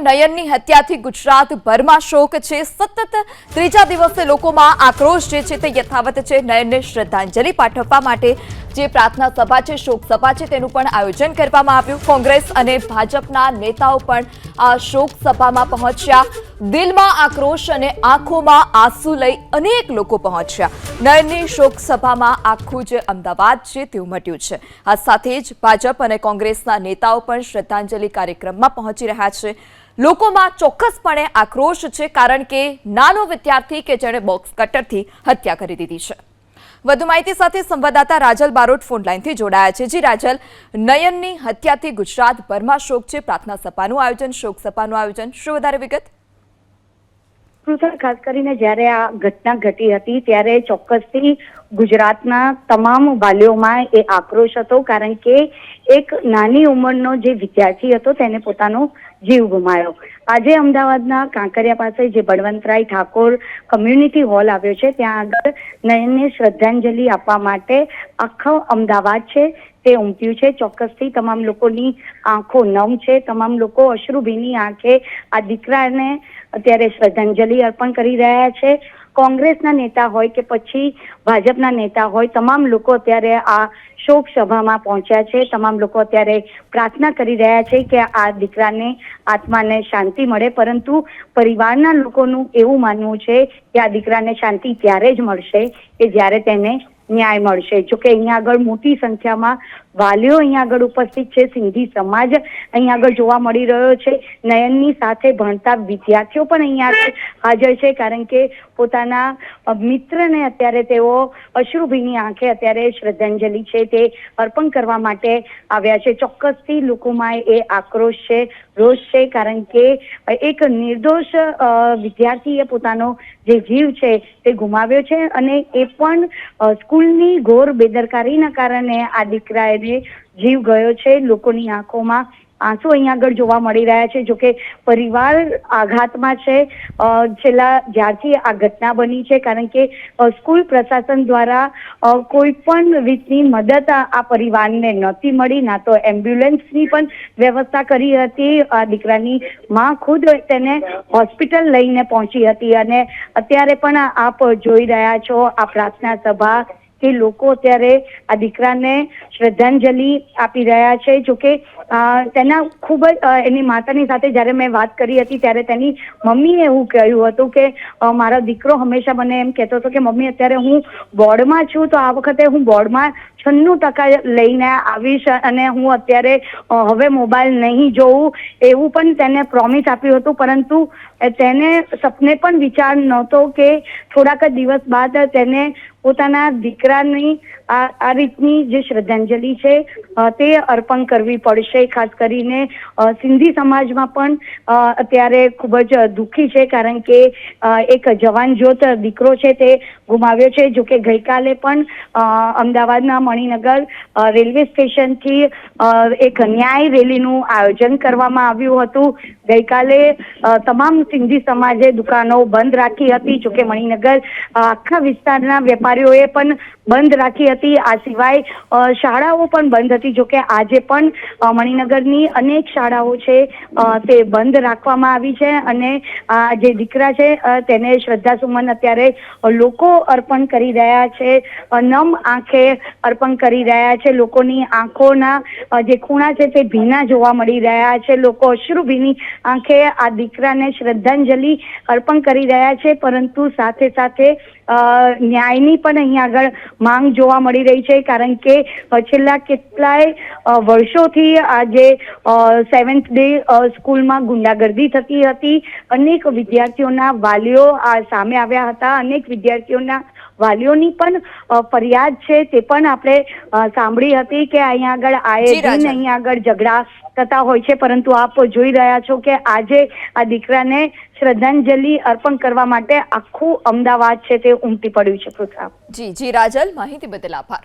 નયનની હત્યાથી ગુજરાતભરમાં શોક છે। સતત ત્રીજા દિવસે લોકોમાં આક્રોશ છે તે યથાવત છે। નયનને શ્રદ્ધાંજલિ પાઠવવા માટે જે પ્રાર્થના સભા છે, શોક સભા છે, તેનું પણ આયોજન કરવામાં આવ્યું। કોંગ્રેસ અને ભાજપના નેતાઓ પણ આ શોક સભામાં પહોંચ્યા। દિલમાં આક્રોશ અને આંખોમાં આંસુ લઈ અનેક લોકો પહોંચ્યા। નયનની શોક સભામાં આખું જે અમદાવાદ છે તે ઉમટ્યું છે। આ સાથે જ ભાજપ અને કોંગ્રેસના નેતાઓ પણ શ્રદ્ધાંજલિ કાર્યક્રમમાં પહોંચી રહ્યા છે। લોકોમાં ચોક્કસપણે આક્રોશ છે, કારણ કે નાનો વિદ્યાર્થી કે જેણે બોક્સ કટરથી હત્યા કરી દીધી છે। વધુ માહિતી સાથે સંવાદદાતા રાજલ બારોટ ફોન લાઈનથી જોડાયા છે। જી રાજલ, નયનની હત્યાથી ગુજરાતભરમાં શોક છે, પ્રાર્થના સભાનું આયોજન, શોક સભાનું આયોજન, શું વધારે વિગત? ખાસ કરીને જ્યારે આ ઘટના ઘટી હતી ત્યારે ચોક્કસથી ગુજરાતના તમામ વાલીઓમાં એ આક્રોશ હતો, કારણ કે એક નાની ઉંમરનો જે વિદ્યાર્થી હતો તેને પોતાનો જીવ ગુમાવ્યો। આજે અમદાવાદના કાંકરિયા પાસે જે બળવંતરાય ઠાકોર કમ્યુનિટી હોલ આવ્યો છે, ત્યાં આગળ નયનને શ્રદ્ધાંજલિ આપવા માટે આખો અમદાવાદ છે તે ઉમટ્યું છે। ચોક્કસથી તમામ લોકોની આંખો નમ છે, તમામ લોકો અશ્રુભીની આંખે આ દીકરાને અત્યારે શ્રદ્ધાંજલિ અર્પણ કરી રહ્યા છે। કોંગ્રેસના નેતા હોય કે પછી ભાજપના નેતા હોય, તમામ લોકો અત્યારે આ શોક સભામાં પહોંચ્યા છે। તમામ લોકો અત્યારે પ્રાર્થના કરી રહ્યા છે કે આ દીકરાને આત્માને શાંતિ મળે, પરંતુ પરિવારના લોકોનું એવું માનવું છે કે આ દીકરાને શાંતિ ત્યારે જ મળશે કે જ્યારે તેને ન્યાય મળશે। જોકે અહીંયા આગળ મોટી સંખ્યામાં વાલીઓ અહીંયા આગળ ઉપસ્થિત છે, સિંધી સમાજ અહીંયા આગળ જોવા મળી રહ્યો છે, નયનની સાથે ભણતા વિદ્યાર્થીઓ પણ અહીંયા હાજર છે, કારણ કે પોતાના મિત્રને અત્યારે તેઓ અશ્રુભીની આંખે અત્યારે શ્રદ્ધાંજલિ છે તે અર્પણ કરવા માટે આવ્યા છે। ચોક્કસથી લોકોમાં એ આક્રોશ છે, રોષ છે, કારણ કે એક નિર્દોષ વિદ્યાર્થીએ પોતાનો જે જીવ છે તે ગુમાવ્યો છે, અને એ પણ સ્કૂલની ઘોર બેદરકારીના કારણે આ દીકરાએ જીવ ગયો છે। લોકોની આંખોમાં આંસુ અહીંયા આગળ જોવા મળી રહ્યા છે। જોકે પરિવાર આઘાતમાં છે છેલ્લા જ્યારથી આ ઘટના બની છે, કારણ કે સ્કૂલ પ્રશાસન દ્વારા કોઈ પણ રીતની મદદ આ પરિવારને નહોતી મળી, ના તો એમ્બ્યુલન્સની પણ વ્યવસ્થા કરી હતી। આ દીકરાની માં ખુદ તેને હોસ્પિટલ લઈને પહોંચી હતી, અને અત્યારે પણ આપ જોઈ રહ્યા છો આ પ્રાર્થના સભા કે લોકો અત્યારે આ દીકરાને શ્રદ્ધાંજલિ આપી રહ્યા છે। જોકે તેના ખૂબ જ એની માતાની સાથે જ્યારે મેં વાત કરી હતી ત્યારે તેની મમ્મીએ એવું કહ્યું હતું કે મારો દીકરો હંમેશા મને એમ કહેતો હતો કે મમ્મી, અત્યારે હું બોર્ડમાં છું તો આ વખતે હું બોર્ડમાં 96% લઈને આવીશ, અને હું અત્યારે હવે મોબાઈલ નહીં જોઉં એવું પણ તેને પ્રોમિસ આપ્યું હતું। પરંતુ તેને સપને પણ વિચાર નહોતો કે થોડાક દિવસ બાદ તેને પોતાના દીકરાની આ રીતની જે શ્રદ્ધાંજલિ છે તે અર્પણ કરવી પડશે। ખાસ કરીને સિંધી સમાજમાં પણ અત્યારે ખૂબ જ દુઃખી છે, કારણ કે એક જવાન જ્યોત દીકરો છે તે ગુમાવ્યો છે। જોકે ગઈકાલે પણ અમદાવાદના મણિનગર રેલવે સ્ટેશનથી એક ન્યાય રેલીનું આયોજન કરવામાં આવ્યું હતું। ગઈકાલે તમામ સિંધી સમાજે દુકાનો બંધ રાખી હતી। જોકે મણિનગર આખા વિસ્તારના વેપારીઓએ પણ બંધ રાખી હતી। આ સિવાય શાળાઓ પણ બંધ હતી। જોકે આજે પણ મણિનગરની અનેક શાળાઓ છે તે બંધ રાખવામાં આવી છે, અને આ જે દીકરા છે તેને શ્રદ્ધાસુમન અત્યારે લોકો અર્પણ કરી રહ્યા છે, નમ આંખે અર્પણ કરી રહ્યા છે। લોકોની આંખોના જે ખૂણા છે તે ભીના જોવા મળી રહ્યા છે। લોકો અશ્રુભીની આંખે આ દીકરાને શ્રદ્ધાંજલિ અર્પણ કરી રહ્યા છે, પરંતુ સાથે સાથે ન્યાયની પણ અહીંયા આગળ માંગ જોવા મળી રહી છે, કારણ કે છેલ્લા કેટલાય વર્ષોથી આજે 7th ડે સ્કૂલમાં ગુંડાગર્દી થતી હતી। અનેક વિદ્યાર્થીઓના વાલીઓ સામે આવ્યા હતા, અનેક વિદ્યાર્થીઓના વાલીઓની પણ ફરિયાદ છે તે પણ આપણે સાંભળી હતી કે અહીંયા આગળ આએ દિન અહીંયા આગળ ઝઘડા થતા હોય છે, પરંતુ આપ જોઈ રહ્યા છો કે આજે આ દીકરાને શ્રદ્ધાંજલિ અર્પણ કરવા માટે આખું અમદાવાદ છે તે ઉમટી પડ્યું છે। જી રાજલ, માહિતી બદલ આભાર।